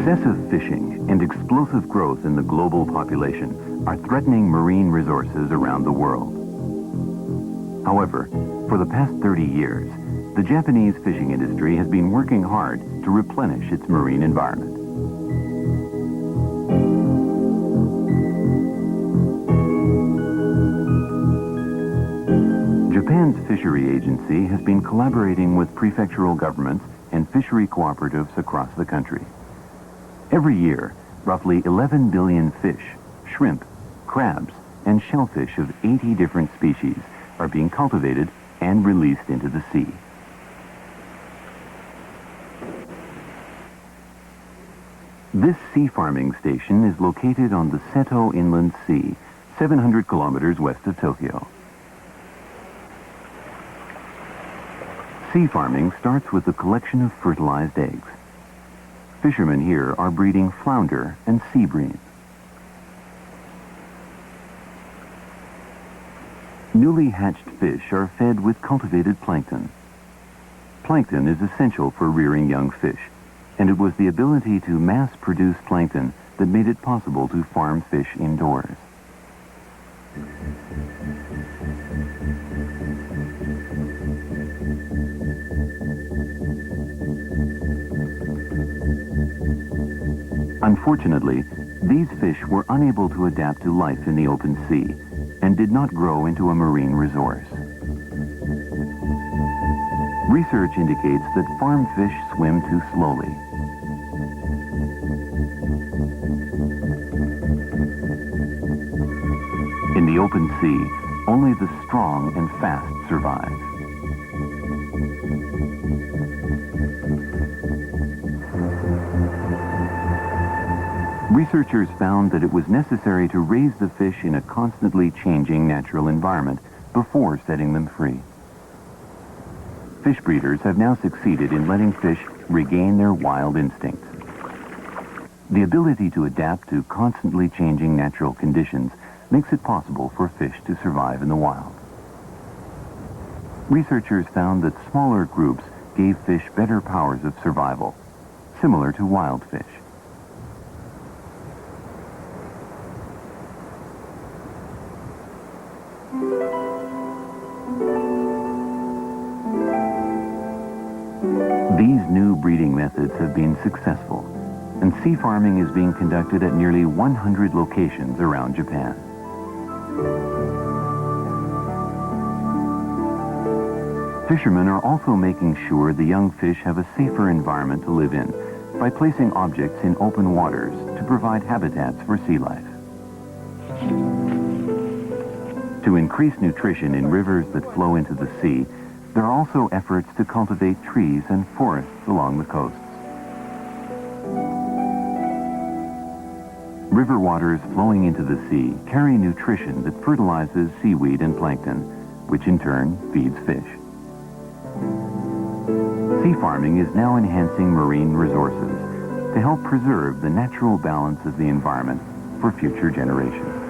Excessive fishing and explosive growth in the global population are threatening marine resources around the world. However, for the past 30 years, the Japanese fishing industry has been working hard to replenish its marine environment. Japan's fishery agency has been collaborating with prefectural governments and fishery cooperatives across the country. Every year, roughly 11 billion fish, shrimp, crabs, and shellfish of 80 different species are being cultivated and released into the sea. This sea farming station is located on the Seto Inland Sea, 700 kilometers west of Tokyo. Sea farming starts with the collection of fertilized eggs. Fishermen here are breeding flounder and sea bream. Newly hatched fish are fed with cultivated plankton. Plankton is essential for rearing young fish, and it was the ability to mass-produce plankton that made it possible to farm fish indoors. Unfortunately, these fish were unable to adapt to life in the open sea and did not grow into a marine resource. Research indicates that farm fish swim too slowly. In the open sea, only the strong and fast survive. Researchers found that it was necessary to raise the fish in a constantly changing natural environment before setting them free. Fish breeders have now succeeded in letting fish regain their wild instincts. The ability to adapt to constantly changing natural conditions makes it possible for fish to survive in the wild. Researchers found that smaller groups gave fish better powers of survival, similar to wild fish. These new breeding methods have been successful, and sea farming is being conducted at nearly 100 locations around Japan. Fishermen are also making sure the young fish have a safer environment to live in by placing objects in open waters to provide habitats for sea life. To increase nutrition in rivers that flow into the sea, there are also efforts to cultivate trees and forests along the coasts. River waters flowing into the sea carry nutrition that fertilizes seaweed and plankton, which in turn feeds fish. Sea farming is now enhancing marine resources to help preserve the natural balance of the environment for future generations.